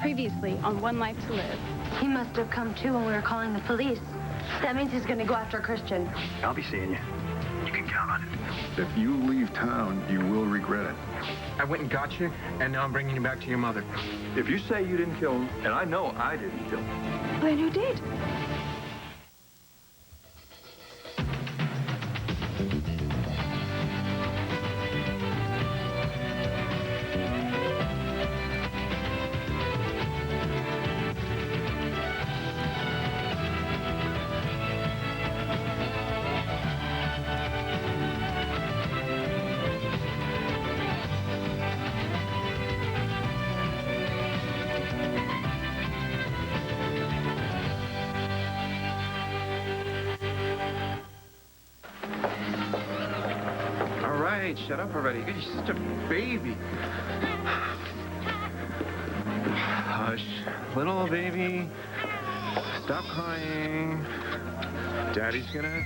Previously on One Life to Live. He must have come too when we were calling the police. That means he's going to go after Christian. I'll be seeing you. You can count on it. If you leave town, you will regret it. I went and got you, and now I'm bringing you back to your mother. If you say you didn't kill him, and I know I didn't kill him. Then who did? Shut up already. You're such a baby. Hush. Little baby. Stop crying. Daddy's gonna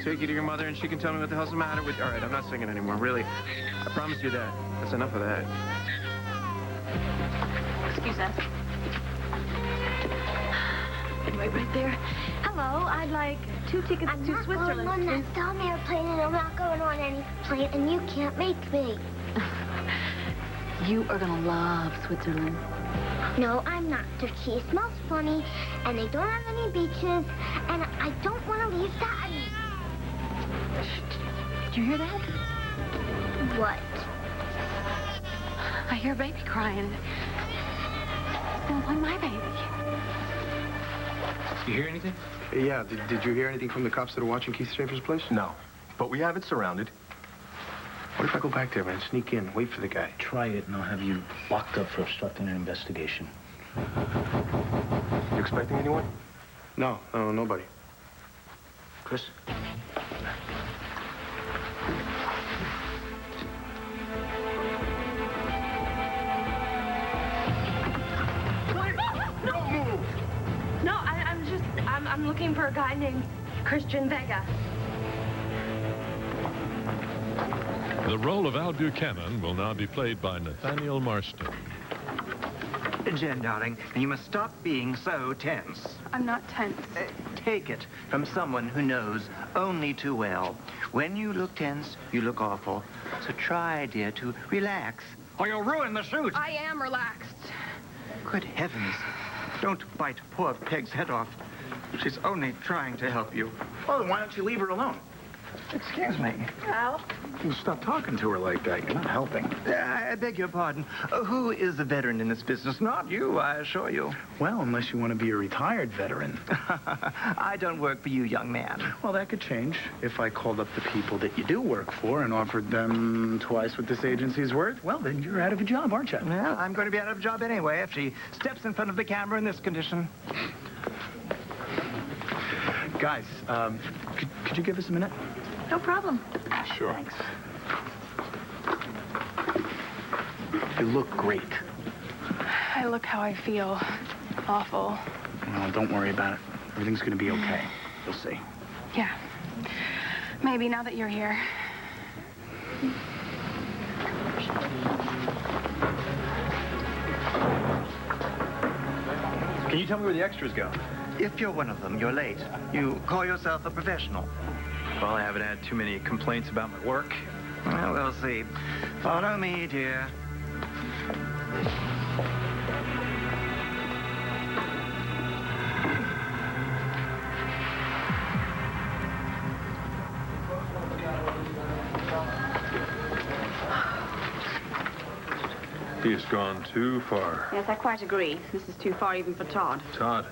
take you to your mother and she can tell me what the hell's the matter with you. All right, I'm not singing anymore, really. I promise you that. That's enough of that. Excuse us. Right there. Hello, I'd like 2 tickets to Switzerland. I'm not going on that dumb airplane, and I'm not going on any plane, and you can't make me. You are gonna love Switzerland. No, I'm not. Turkey smells funny, and they don't have any beaches, and I don't want to leave Daddy. Did you hear that? What? I hear a baby crying. Sounds like my baby. You hear anything? Yeah, did you hear anything from the cops that are watching Keith Schaefer's place? No, but we have it surrounded. What if I go back there, man? Sneak in, wait for the guy. Try it, and I'll have you locked up for obstructing an investigation. You expecting anyone? No, nobody. Chris? I'm looking for a guy named Christian Vega. The role of Al Buchanan will now be played by Nathaniel Marston. Jen, darling, you must stop being so tense. I'm not tense. Take it from someone who knows only too well. When you look tense, you look awful. So try, dear, to relax, or you'll ruin the shoot. I am relaxed. Good heavens. Don't bite poor Peg's head off. She's only trying to help you. Well, then why don't you leave her alone? Excuse me. Al? You stop talking to her like that. You're not helping. I beg your pardon. Who is a veteran in this business? Not you, I assure you. Well, unless you want to be a retired veteran. I don't work for you, young man. Well, that could change if I called up the people that you do work for and offered them twice what this agency's worth. Well, then you're out of a job, aren't you? Well, I'm going to be out of a job anyway if she steps in front of the camera in this condition. Guys, could you give us a minute? No problem. Sure. Thanks. You look great. I look how I feel. Awful. Well, don't worry about it. Everything's gonna be okay. You'll see. Yeah. Maybe now that you're here. Can you tell me where the extras go? If you're one of them, you're late. You call yourself a professional. Well, I haven't had too many complaints about my work. Well, we'll see. Follow me, dear. He's gone too far. Yes, I quite agree. This is too far even for Todd. Todd.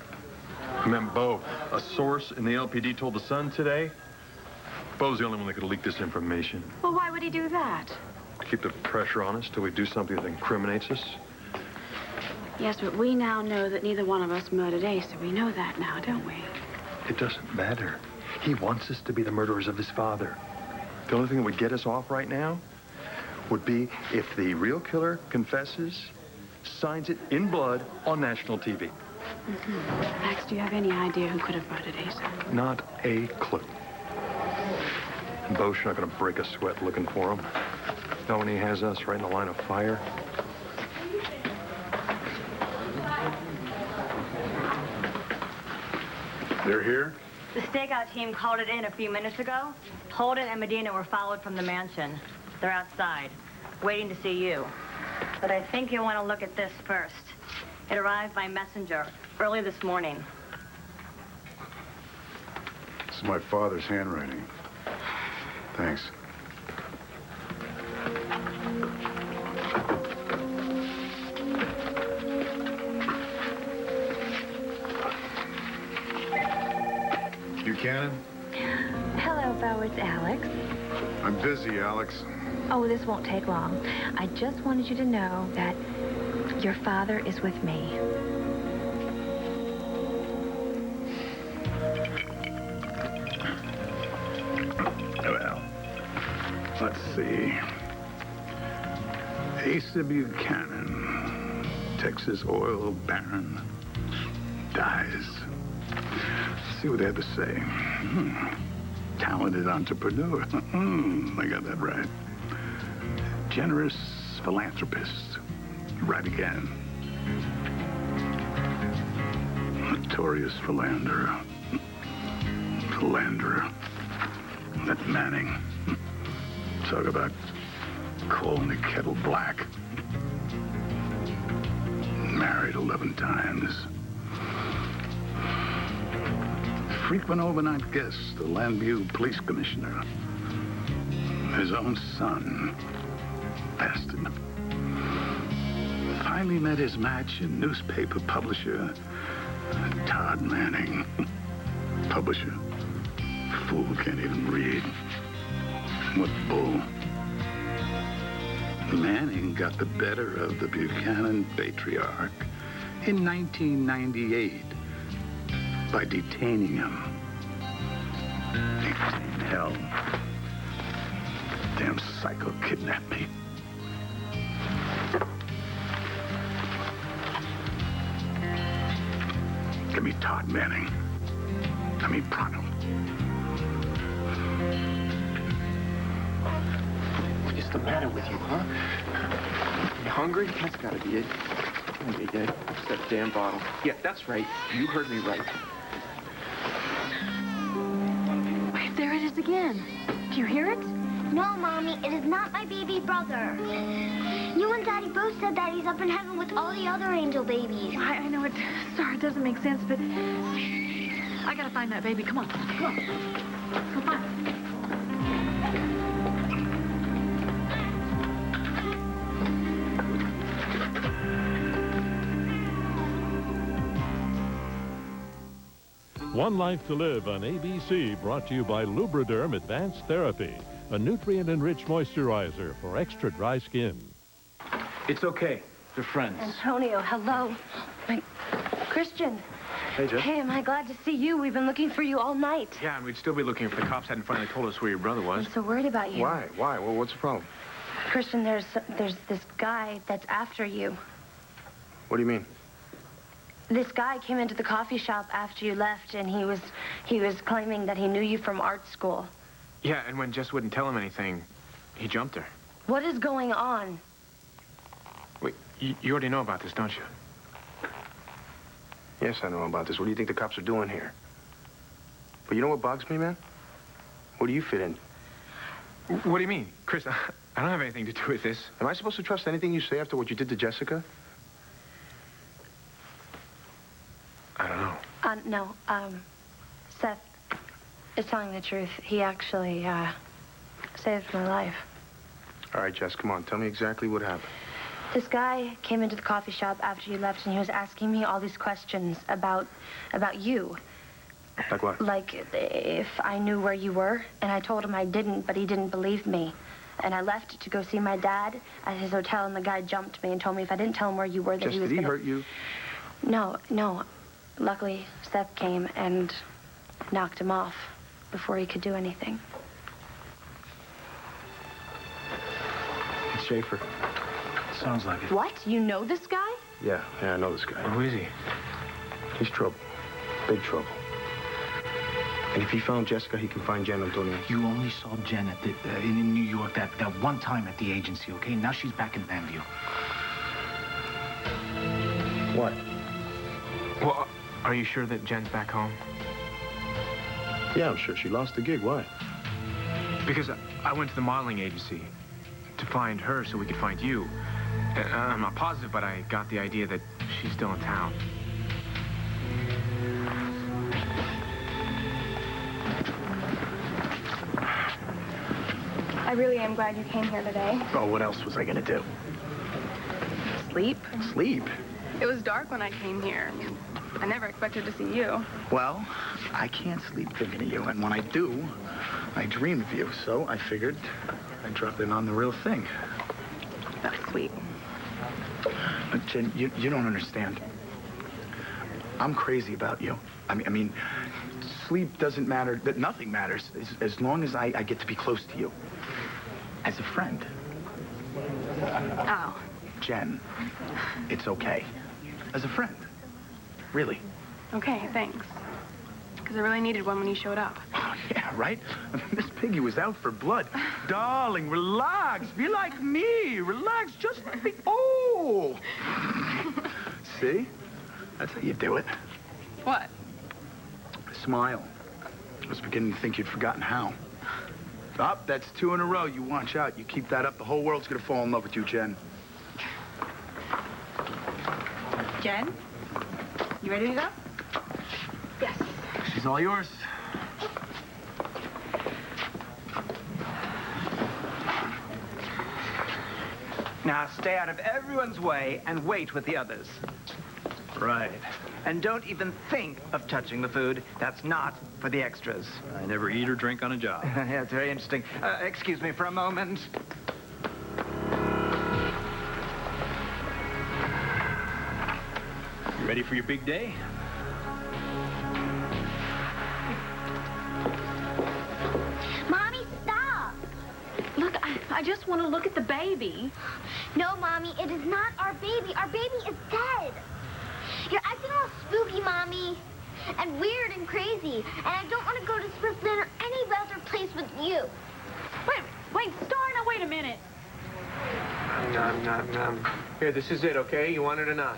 I meant Bo. A source in the LPD told the Sun today. Bo's the only one that could leak this information. Well, why would he do that? To keep the pressure on us till we do something that incriminates us. Yes, but we now know that neither one of us murdered Asa. We know that now, don't we? It doesn't matter. He wants us to be the murderers of his father. The only thing that would get us off right now would be if the real killer confesses, signs it in blood on national TV. Mm-hmm. Max, do you have any idea who could have murdered Asa? Not a clue. And Bo's not going to break a sweat looking for him. Not when he has us right in the line of fire. They're here? The stakeout team called it in a few minutes ago. Holden and Medina were followed from the mansion. They're outside, waiting to see you. But I think you'll want to look at this first. It arrived by messenger early this morning. This is my father's handwriting. Thanks. Buchanan? Hello, Bo, it's Alex. I'm busy, Alex. Oh, this won't take long. I just wanted you to know that your father is with me. Well, let's see. Asa Buchanan, Texas oil baron, dies. Let's see what they have to say. Talented entrepreneur. I got that right. Generous philanthropist. Right again. Notorious philanderer. That Manning. Talk about calling the kettle black. Married 11 times. Frequent overnight guest, the Landview police commissioner. His own son. Bastard. Finally met his match in newspaper publisher Todd Manning. Publisher. Fool can't even read. What bull. Manning got the better of the Buchanan patriarch in 1998 by detaining him. Hell. Damn psycho kidnapped me. Give me Todd Manning. I mean, pronto. What is the matter with you, huh? You hungry? That's gotta be it. Yeah, it's that damn bottle. Yeah, that's right. You heard me right. Wait, there it is again. Do you hear it? No, Mommy, it is not my baby brother. You and Daddy both said that he's up in heaven with all the other angel babies. I know it. Sorry, it doesn't make sense, but I gotta find that baby. Come on. Come on. Come on. One Life to Live on ABC, brought to you by Lubriderm Advanced Therapy, a nutrient-enriched moisturizer for extra dry skin. It's okay. They're friends. Antonio, hello. Christian. Hey, Jeff. Hey, am I glad to see you? We've been looking for you all night. Yeah, and we'd still be looking if the cops hadn't finally told us where your brother was. I'm so worried about you. Why? Why? Well, what's the problem? Christian, there's this guy that's after you. What do you mean? This guy came into the coffee shop after you left, and he was claiming that he knew you from art school. Yeah, and when Jess wouldn't tell him anything, he jumped her. What is going on? Wait, you already know about this, don't you? Yes, I know about this. What do you think the cops are doing here? But you know what bugs me, man? Where do you fit in? What do you mean? Chris, I don't have anything to do with this. Am I supposed to trust anything you say after what you did to Jessica? I don't know. No, Seth is telling the truth. He actually, saved my life. All right, Jess, come on. Tell me exactly what happened. This guy came into the coffee shop after you left, and he was asking me all these questions about you. Like what? Like if I knew where you were, and I told him I didn't, but he didn't believe me. And I left to go see my dad at his hotel, and the guy jumped me and told me if I didn't tell him where you were, that Jess, he was did he gonna... hurt you? No. Luckily, Seth came and knocked him off before he could do anything. It's Schaefer. Sounds like it. What? You know this guy? Yeah, I know this guy. Who is he? He's trouble. Big trouble. And if he found Jessica, he can find Jen, Antonio. You only saw Jen at in New York that one time at the agency, okay? Now she's back in Landview. What? Well, are you sure that Jen's back home? Yeah, I'm sure she lost the gig. Why? Because I went to the modeling agency to find her so we could find you. I'm not positive, but I got the idea that she's still in town. I really am glad you came here today. Oh, what else was I gonna do? Sleep? Sleep? It was dark when I came here. I never expected to see you. Well, I can't sleep thinking of you, and when I do, I dream of you. So I figured I'd drop in on the real thing. That's sweet. But Jen, you don't understand. I'm crazy about you. I mean, sleep doesn't matter. That nothing matters as long as I get to be close to you. As a friend. Oh. Jen, it's okay. As a friend. Really. Okay, thanks. Because I really needed one when you showed up. Oh, yeah, right? Miss Piggy was out for blood. Darling, relax. Be like me. Relax. Just be... Oh! See? That's how you do it. What? Smile. I was beginning to think you'd forgotten how. Up, that's 2 in a row. You watch out. You keep that up, the whole world's gonna fall in love with you, Jen. Jen? You ready to go? Yes. She's all yours. Now stay out of everyone's way and wait with the others. Right. And don't even think of touching the food. That's not for the extras. I never eat or drink on a job. Yeah, it's very interesting. Excuse me for a moment. You ready for your big day? Mommy, stop! Look, I just want to look at the baby. No, Mommy, it is not our baby. Our baby is dead. You're acting all spooky, Mommy, and weird and crazy. And I don't want to go to Switzerland or any other place with you. Wait, Star, now wait a minute. Here, this is it, okay? You want it or not?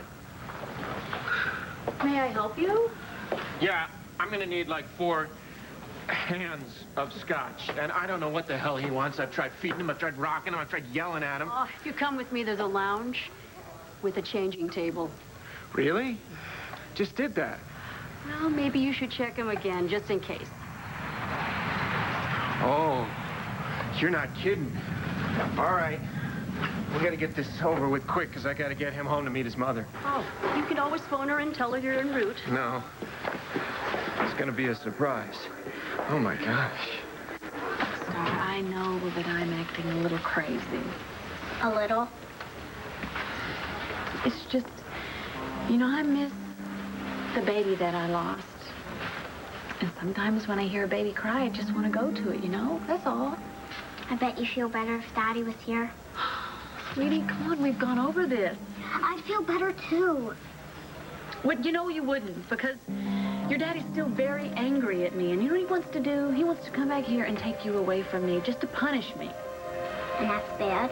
May I help you? Yeah, I'm gonna need like 4 hands of scotch. And I don't know what the hell he wants. I've tried feeding him, I've tried rocking him, I've tried yelling at him. Oh, if you come with me, there's a lounge with a changing table. Really? Just did that. Well, maybe you should check him again, just in case. Oh, you're not kidding. All right. We gotta get this over with quick, because I gotta get him home to meet his mother. Oh, you can always phone her and tell her you're en route. No. It's gonna be a surprise. Oh, my gosh. Star, I know that I'm acting a little crazy. A little? It's just, you know, I miss the baby that I lost. And sometimes when I hear a baby cry, I just want to go to it, you know? That's all. I bet you feel better if Daddy was here. Sweetie, come on, we've gone over this. I'd feel better, too. Well, you know you wouldn't, because your daddy's still very angry at me. And you know what he wants to do? He wants to come back here and take you away from me, just to punish me. And that's bad.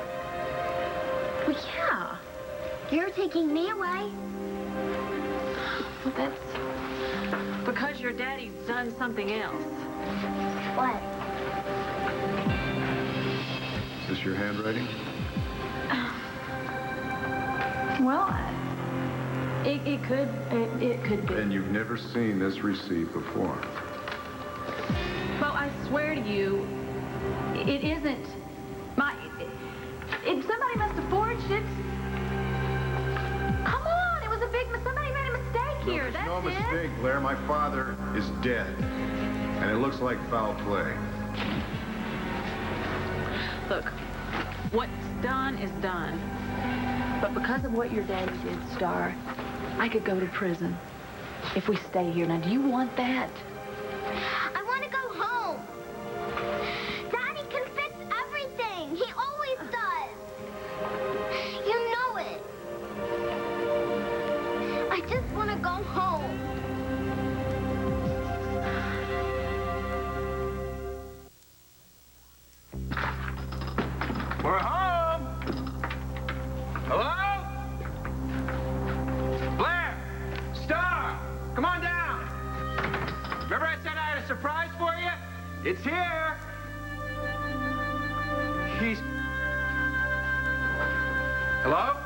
Well, yeah. You're taking me away. Well, that's because your daddy's done something else. What? Is this your handwriting? Well, it could be. And you've never seen this receipt before. Well, I swear to you, it isn't my... somebody must have forged it. Come on, it was a big... Somebody made a mistake here, that's No it. mistake, Blair. My father is dead. And it looks like foul play. Look, what's done is done. But because of what your daddy did, Star, I could go to prison if we stay here. Now, do you want that? I want to go home. Daddy can fix everything. He always does. You know it. I just want to go home. We're home! Hello? Blair! Star! Come on down! Remember I said I had a surprise for you? It's here! He's... Hello?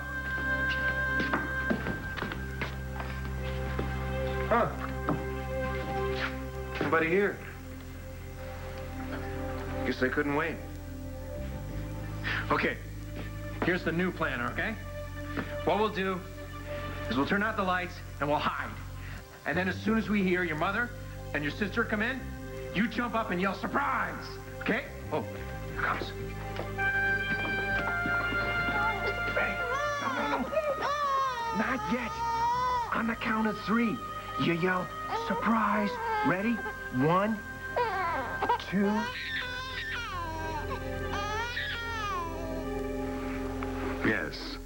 Huh. Nobody here. Guess they couldn't wait. Okay, here's the new planner, okay? What we'll do is we'll turn out the lights and we'll hide. And then as soon as we hear your mother and your sister come in, you jump up and yell, surprise! Okay? Oh, here comes. Ready? No. Not yet. On the count of 3, you yell, surprise. Ready? 1, 2... Yes.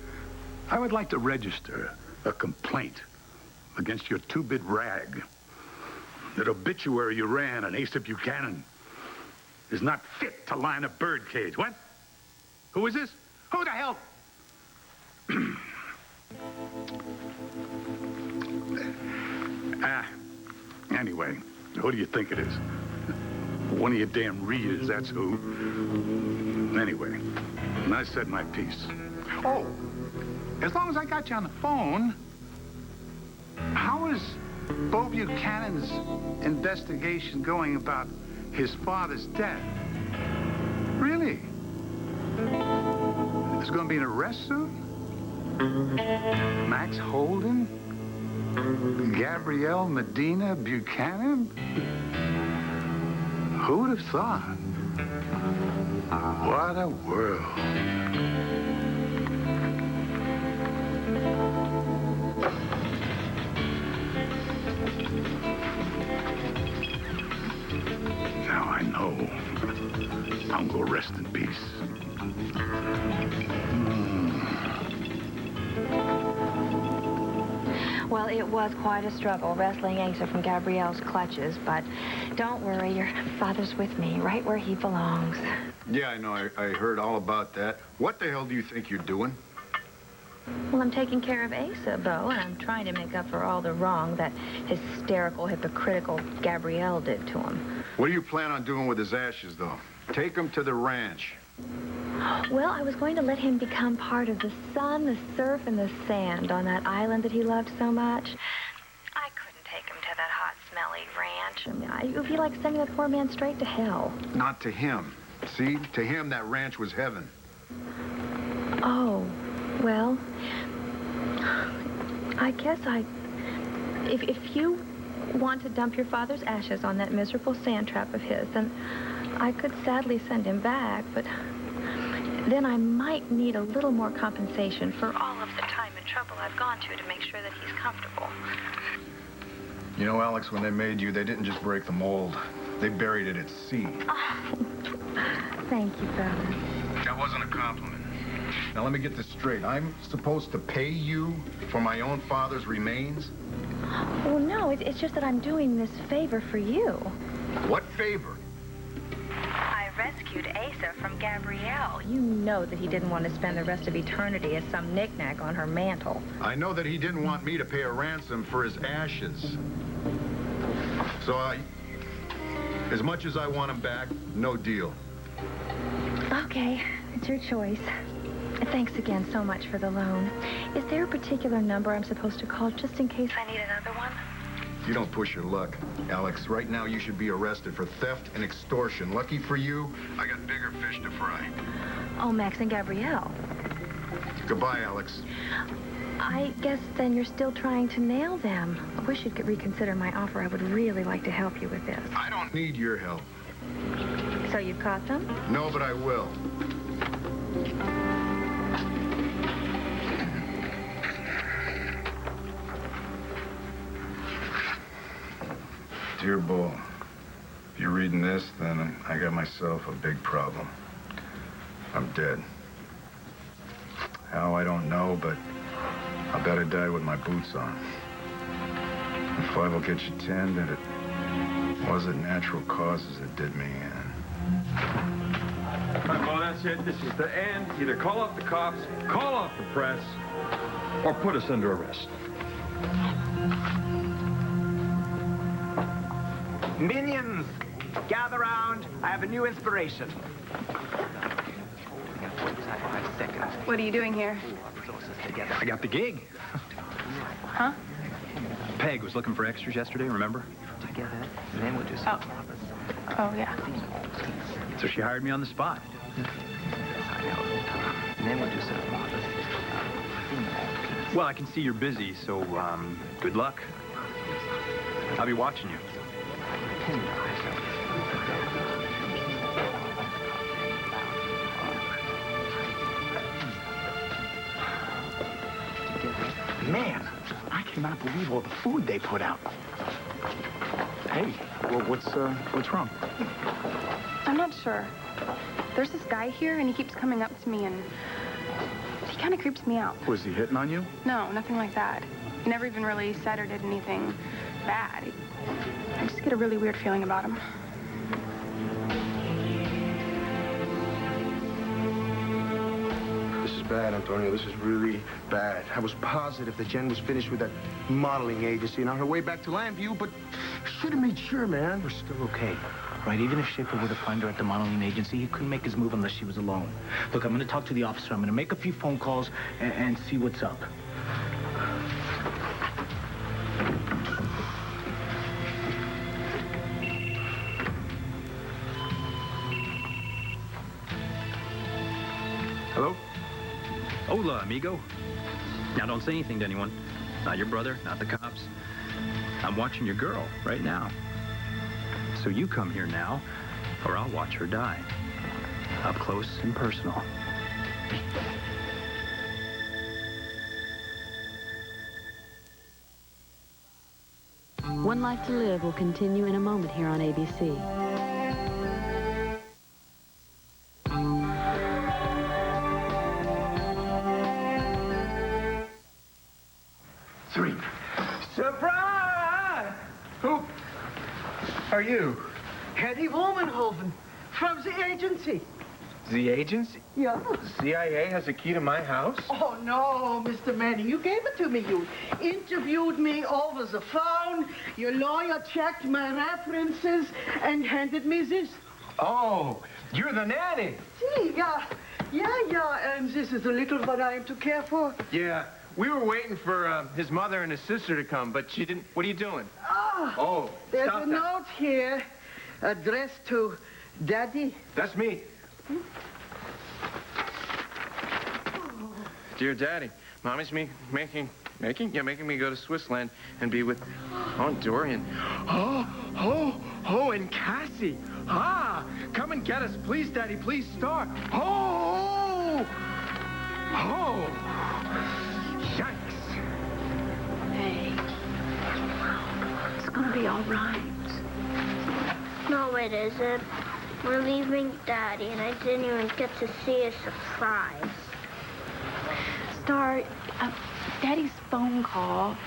I would like to register a complaint against your two-bit rag. That obituary you ran on Asa Buchanan is not fit to line a birdcage. What? Who is this? Who the hell? Anyway, who do you think it is? One of your damn readers, that's who. Anyway, I said my piece. Oh, as long as I got you on the phone, how is Bo Buchanan's investigation going about his father's death? Really? There's going to be an arrest soon? Max Holden? Gabrielle Medina Buchanan? Who would have thought? What a world. Now I know. I'm gonna rest in peace. Well, it was quite a struggle wrestling Asa from Gabrielle's clutches, but don't worry, your father's with me, right where he belongs. Yeah, I know. I heard all about that. What the hell do you think you're doing? Well, I'm taking care of Asa, Bo, and I'm trying to make up for all the wrong that hysterical, hypocritical Gabrielle did to him. What do you plan on doing with his ashes, though? Take him to the ranch. Well, I was going to let him become part of the sun, the surf, and the sand on that island that he loved so much. I couldn't take him to that hot, smelly ranch. I mean, it would be like sending that poor man straight to hell. Not to him. See? To him, that ranch was heaven. Oh, well, I guess if you want to dump your father's ashes on that miserable sand trap of his, then I could sadly send him back, but then I might need a little more compensation for all of the time and trouble I've gone to make sure that he's comfortable. You know, Alex, when they made you, they didn't just break the mold. They buried it at sea. Oh, thank you, brother. That wasn't a compliment. Now, let me get this straight. I'm supposed to pay you for my own father's remains? Well, no, it's just that I'm doing this favor for you. What favor? I rescued Asa from Gabrielle. You know that he didn't want to spend the rest of eternity as some knick-knack on her mantle. I know that he didn't want me to pay a ransom for his ashes. So as much as I want him back, no deal. Okay, it's your choice. Thanks again so much for the loan. Is there a particular number I'm supposed to call just in case I need another one? You don't push your luck, Alex. Right now, you should be arrested for theft and extortion. Lucky for you, I got bigger fish to fry. Oh, Max and Gabrielle. Goodbye, Alex. I guess then you're still trying to nail them. I wish you'd reconsider my offer. I would really like to help you with this. I don't need your help. So you've caught them? No, but I will. Dear Bull, if you're reading this, then I got myself a big problem. I'm dead. How, I don't know, but I bet I died with my boots on. If 5 will get you 10, then it wasn't natural causes that did me in. Well, that's it. This is the end. Either call off the cops, call off the press, or put us under arrest. Minions, Gather round. I have a new inspiration. What are you doing here? I got the gig. Huh? Peg was looking for extras yesterday, remember? Oh. Oh, yeah. So she hired me on the spot. Well, I can see you're busy, so, good luck. I'll be watching you. Man, I cannot believe all the food they put out. Hey, well, what's wrong? I'm not sure. There's this guy here, and he keeps coming up to me, and he kind of creeps me out. Was he hitting on you? No, nothing like that. He never even really said or did anything bad. I just get a really weird feeling about him. This is bad, Antonio. This is really bad. I was positive that Jen was finished with that modeling agency and on her way back to Landview, but should have made sure, man. We're still okay. Right, even if Schaefer were to find her at the modeling agency, he couldn't make his move unless she was alone. Look, I'm going to talk to the officer. I'm going to make a few phone calls and see what's up. Hello? Hola, amigo. Now, don't say anything to anyone. Not your brother, not the cops. I'm watching your girl right now. So you come here now, or I'll watch her die. Up close and personal. One Life to Live will continue in a moment here on ABC. Three. Surprise! Who are you? Hetty Womanhoven from the agency. The agency? Yeah. CIA has a key to my house? Oh, no, Mr. Manning. You gave it to me. You interviewed me over the phone. Your lawyer checked my references and handed me this. Oh, you're the nanny. See, yeah. And this is the little one I am to care for. Yeah, we were waiting for his mother and his sister to come, but she didn't. What are you doing? Oh, There's stop a that. note here addressed to Daddy. That's me. Dear Daddy, Mommy's making me go to Switzerland and be with Aunt Dorian. Oh, and Cassie. Come and get us, please, Daddy, please start. Oh. Yikes. Hey, it's gonna be all right. No, it isn't. We're leaving Daddy, and I didn't even get to see a surprise. Star, Daddy's phone call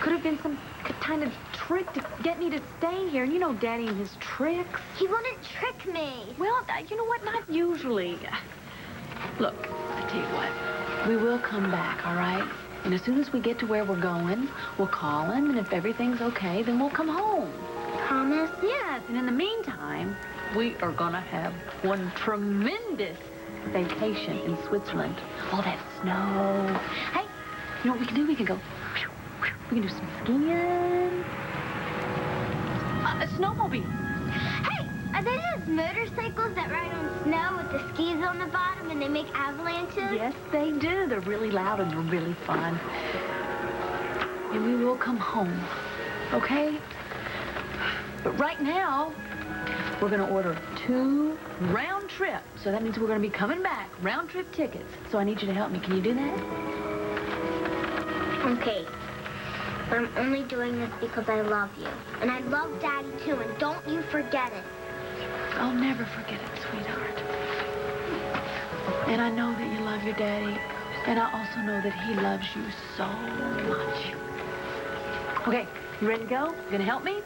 could have been some kind of trick to get me to stay here. And you know Daddy and his tricks. He wouldn't trick me. Well, you know what? Not usually. Look, I tell you what. We will come back, all right? And as soon as we get to where we're going, we'll call him, and if everything's okay, then we'll come home. Promise? Yes, and in the meantime, we are gonna have one tremendous vacation in Switzerland. All that snow. Hey, you know what we can do? We can go, we can do some skiing. A snowmobile. Hey, are they those motorcycles that ride on snow with the skis on the bottom and they make avalanches? Yes, they do. They're really loud and they're really fun. And we will come home, okay? But right now, we're going to order 2 round trip. So that means we're going to be coming back. Round trip tickets. So I need you to help me. Can you do that? Okay. But I'm only doing this because I love you. And I love Daddy, too, and don't you forget it. I'll never forget it, sweetheart. And I know that you love your daddy. And I also know that he loves you so much. Okay, you ready to go? You going to help me?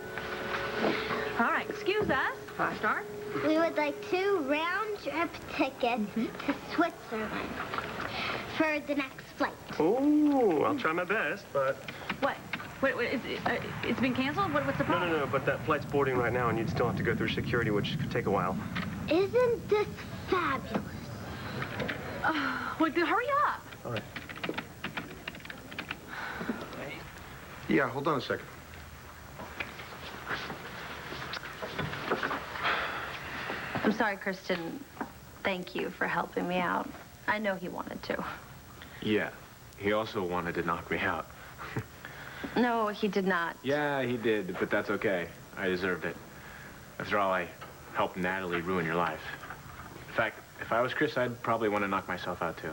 All right, excuse us. Star. We would like 2 round-trip tickets to Switzerland for the next flight. Oh, I'll try my best, but... What? It's been canceled? What's the problem? No, but that flight's boarding right now, and you'd still have to go through security, which could take a while. Isn't this fabulous? Well, hurry up. All right. Yeah, hold on a second. I'm sorry, Kristen. Thank you for helping me out. I know he wanted to. Yeah, he also wanted to knock me out. No, he did not. Yeah, he did, but that's okay. I deserved it. After all, I helped Natalie ruin your life. In fact, if I was Chris, I'd probably want to knock myself out, too.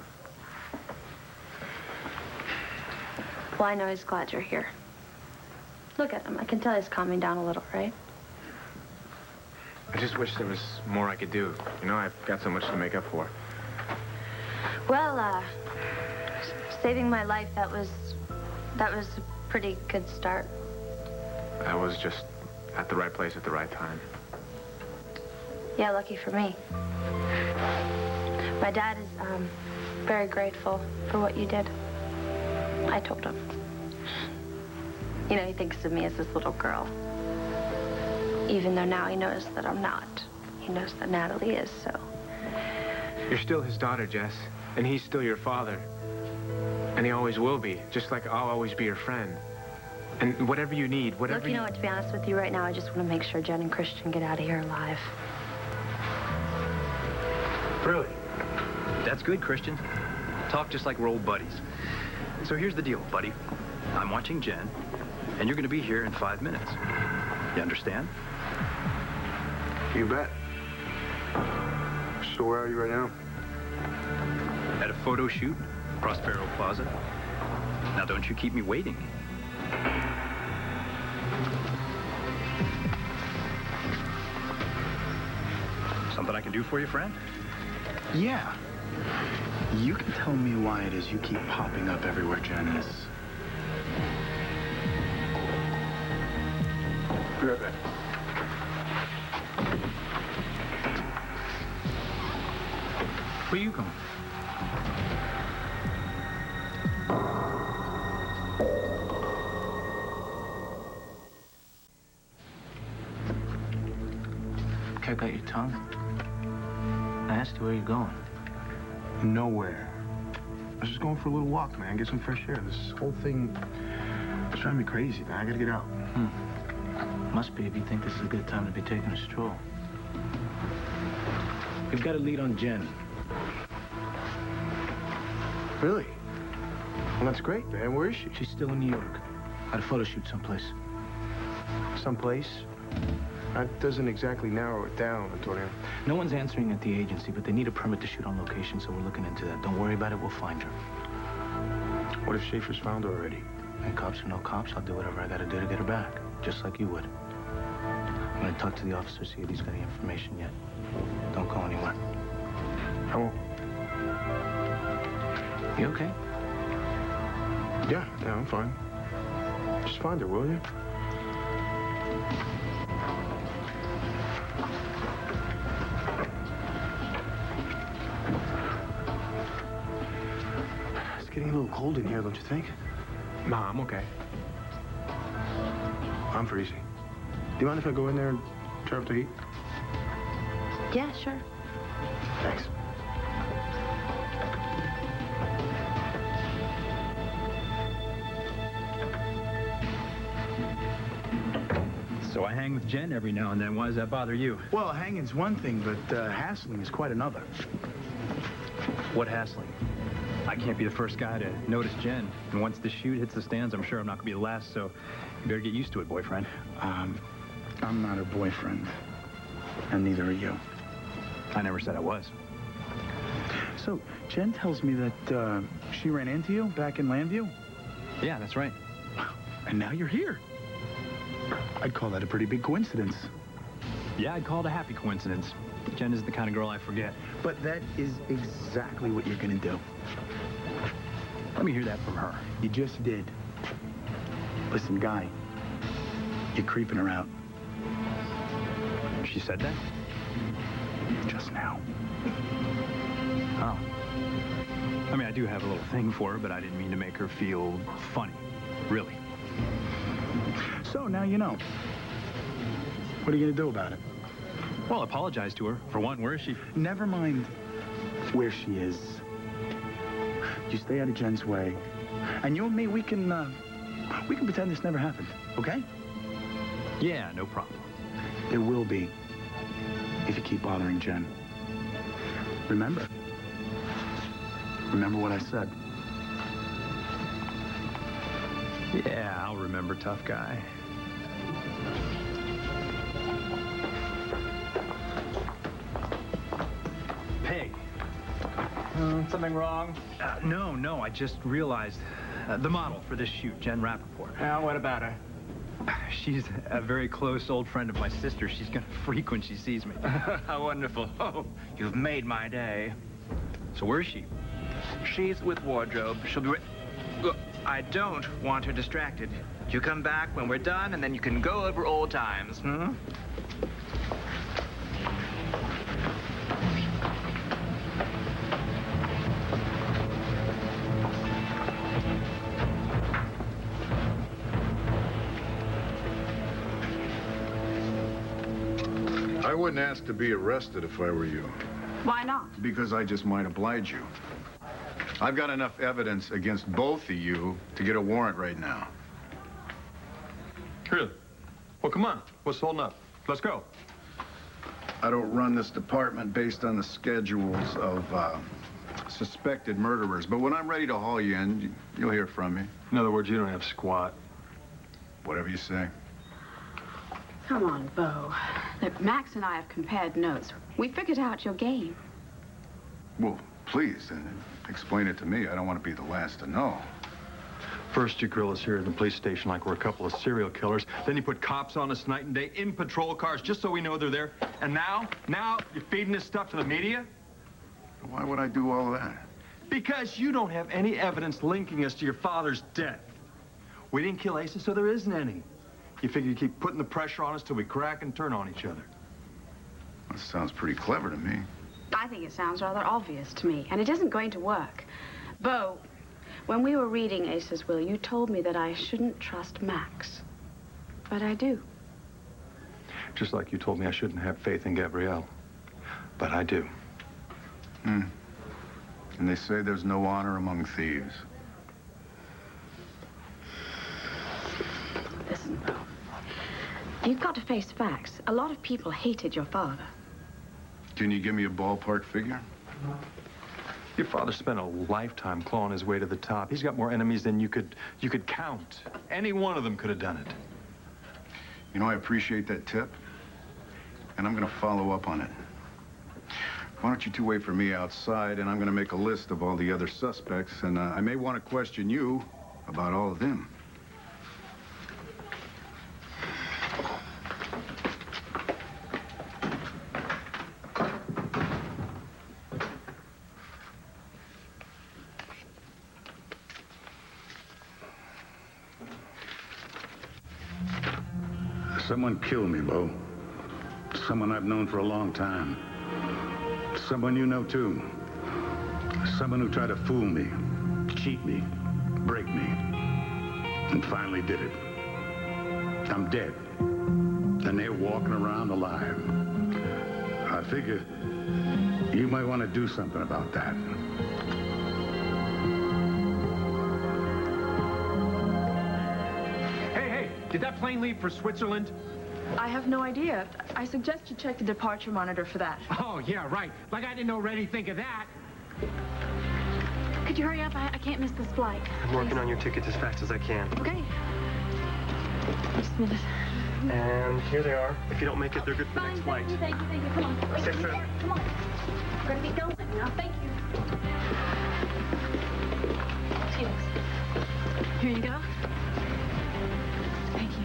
Well, I know he's glad you're here. Look at him. I can tell he's calming down a little, right? I just wish there was more I could do. You know, I've got so much to make up for. Well, saving my life, that was a pretty good start. I was just at the right place at the right time. Yeah, lucky for me. My dad is very grateful for what you did. I told him. You know, he thinks of me as this little girl. Even though now he knows that I'm not. He knows that Natalie is, so. You're still his daughter, Jess. And he's still your father. And he always will be, just like I'll always be your friend. And whatever you need, whatever Look, you know what, to be honest with you right now, I just want to make sure Jen and Christian get out of here alive. Really? That's good, Christian. Talk just like we're old buddies. So here's the deal, buddy. I'm watching Jen, and you're going to be here in 5 minutes. You understand? You bet. So where are you right now? At a photo shoot, Prospero Plaza. Now don't you keep me waiting. Something I can do for you, friend? Yeah. You can tell me why it is you keep popping up everywhere Jen is. Be right back. Where you going? Check out your tongue. I asked you where you're going. Nowhere. I was just going for a little walk, man. Get some fresh air. This whole thing is driving me crazy, man. I gotta get out. Must be if you think this is a good time to be taking a stroll. We've got a lead on Jen. Really? Well, that's great, man. Where is she? She's still in New York. At a photo shoot someplace. Someplace? That doesn't exactly narrow it down, Antonio. No one's answering at the agency, but they need a permit to shoot on location, so we're looking into that. Don't worry about it. We'll find her. What if Schaefer's found her already? And cops or no cops, I'll do whatever I gotta do to get her back. Just like you would. I'm gonna talk to the officer, see if he's got any information yet. Don't go anywhere. I won't. You okay? Yeah, I'm fine. Just find her, will you? It's getting a little cold in here, don't you think? Nah, I'm okay. I'm freezing. Do you mind if I go in there and try up to eat? Yeah, sure. Thanks. So I hang with Jen every now and then. Why does that bother you? Well, hanging's one thing, but hassling is quite another. What hassling? I can't be the first guy to notice Jen. And once the shoot hits the stands, I'm sure I'm not going to be the last, so you better get used to it, boyfriend. I'm not her boyfriend. And neither are you. I never said I was. So, Jen tells me that she ran into you back in Landview? Yeah, that's right. And now you're here. I'd call that a pretty big coincidence. Yeah, I'd call it a happy coincidence. Jen is the kind of girl I forget. But that is exactly what you're gonna do. Let me hear that from her. You just did. Listen, Guy, you're creeping her out. She said that? Just now. Oh. I mean, I do have a little thing for her, but I didn't mean to make her feel funny. Really. know, now you know. What are you going to do about it? Well, apologize to her. For one, where is she? Never mind where she is. You stay out of Jen's way. And you and me, we can pretend this never happened, okay? Yeah, no problem. There will be, if you keep bothering Jen. Remember? Remember what I said. Yeah, I'll remember, tough guy. Peg. Something wrong? No, I just realized the model for this shoot, Jen Rappaport. What about her? She's a very close old friend of my sister. She's gonna freak when she sees me. How wonderful. Oh, you've made my day. So where is she? She's with wardrobe. She'll be Look, I don't want her distracted. You come back when we're done, and then you can go over old times, hmm? I wouldn't ask to be arrested if I were you. Why not? Because I just might oblige you. I've got enough evidence against both of you to get a warrant right now. Really? Well, come on. What's holding up? Let's go. I don't run this department based on the schedules of suspected murderers, but when I'm ready to haul you in, you'll hear from me. In other words, you don't have squat. Whatever you say. Come on, Bo. Look, Max and I have compared notes. We figured out your game. Well, please, explain it to me. I don't want to be the last to know. First, you grill us here in the police station like we're a couple of serial killers. Then you put cops on us night and day in patrol cars just so we know they're there. And now you're feeding this stuff to the media? Why would I do all that? Because you don't have any evidence linking us to your father's death. We didn't kill Asa, so there isn't any. You figure you keep putting the pressure on us till we crack and turn on each other. That sounds pretty clever to me. I think it sounds rather obvious to me, and it isn't going to work. Bo, when we were reading Asa's will, you told me that I shouldn't trust Max. But I do. Just like you told me I shouldn't have faith in Gabrielle. But I do. And they say there's no honor among thieves. Listen, Bo. You've got to face facts. A lot of people hated your father. Can you give me a ballpark figure? Your father spent a lifetime clawing his way to the top. He's got more enemies than you could count. Any one of them could have done it. You know, I appreciate that tip, and I'm going to follow up on it. Why don't you two wait for me outside, and I'm going to make a list of all the other suspects, and I may want to question you about all of them. Someone killed me, Bo. Someone I've known for a long time. Someone you know, too. Someone who tried to fool me, cheat me, break me, and finally did it. I'm dead, and they're walking around alive. I figure you might want to do something about that. Did that plane leave for Switzerland? I have no idea. I suggest you check the departure monitor for that. Oh, yeah, right. Like I didn't already think of that. Could you hurry up? I can't miss this flight. I'm working on your tickets as fast as I can. Okay. Just a minute. And here they are. If you don't make it, they're good for the next flight. Thank you. Come on. Wait, Safe trip. Come on. We're gonna be going now. Thank you. Cheers. Here you go. Thank you.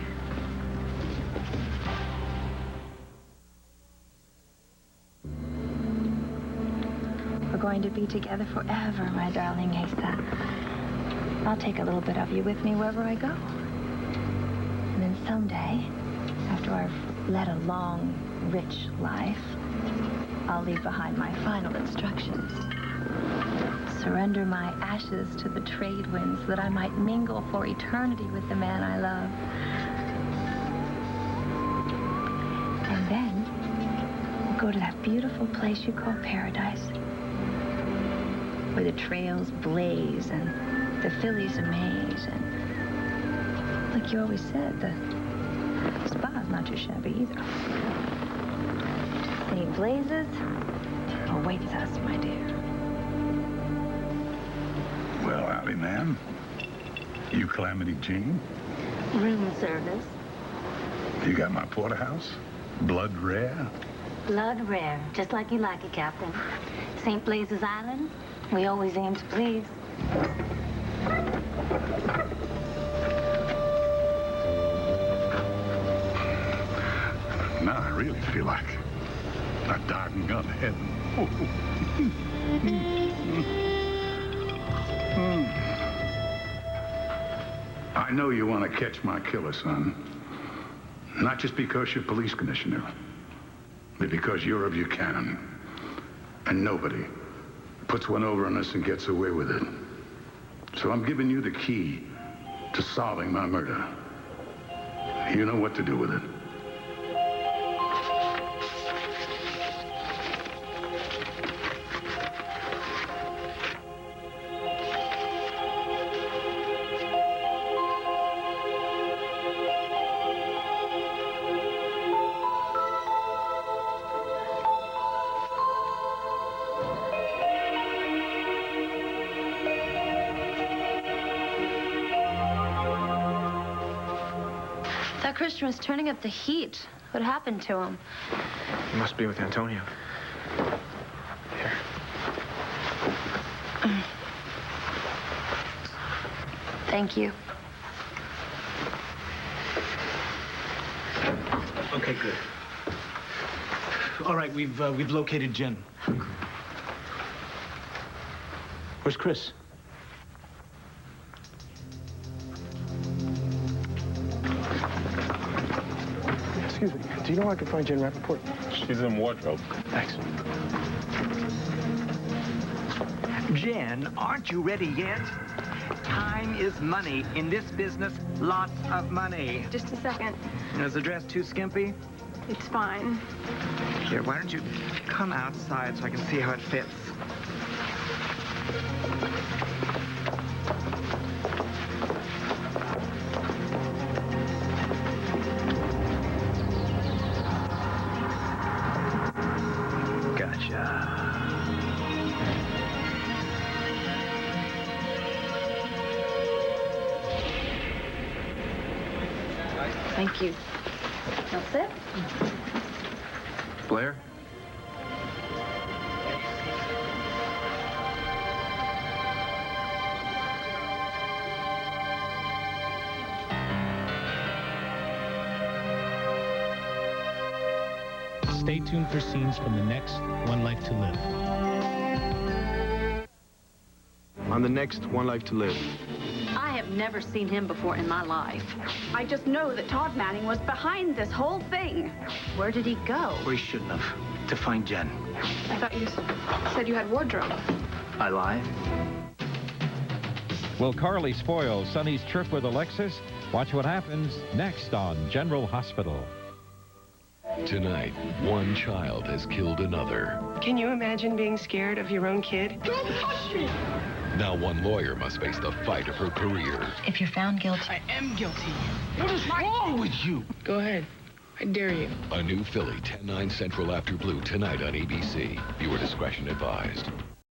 We're going to be together forever, my darling Asa. I'll take a little bit of you with me wherever I go. And then someday, after I've led a long, rich life, I'll leave behind my final instructions. Surrender my ashes to the trade winds that I might mingle for eternity with the man I love. then we'll go to that beautiful place you call paradise, where the trails blaze and the fillies amaze, and like you always said, the spa's not too shabby either. Any blazes awaits us, my dear. Well, Allie, ma'am, you Calamity Jane? Room service. You got my porterhouse? Blood rare? Blood rare, just like you like it, Captain. St. Blazes Island, we always aim to please. Now I really feel like a darting gun heading. I know you want to catch my killer, son. Not just because you're police commissioner, but because you're a Buchanan. And nobody puts one over on us and gets away with it. So I'm giving you the key to solving my murder. You know what to do with it. That Christian was turning up the heat. What happened to him? He must be with Antonio. Here. Thank you. Okay, good. All right, we've located Jen. Where's Chris? Excuse me, do you know where I can find Jen Rappaport? She's in wardrobe. Thanks. Jen, aren't you ready yet? Time is money. In this business, lots of money. Just a second. Is the dress too skimpy? It's fine. Here, why don't you come outside so I can see how it fits? Thank you. That's it? Blair? Stay tuned for scenes from the next One Life to Live. On the next One Life to Live. I have never seen him before in my life. I just know that Todd Manning was behind this whole thing. Where did he go? Where he shouldn't have. To find Jen. I thought you said you had wardrobe. I lied. Will Carly spoil Sonny's trip with Alexis? Watch what happens next on General Hospital. Tonight, one child has killed another. Can you imagine being scared of your own kid? Don't push me! Now one lawyer must face the fight of her career. If you're found guilty. I am guilty. What is wrong with you? Go ahead. I dare you. A new Philly, 10/9 Central after Blue, tonight on ABC. Viewer discretion advised.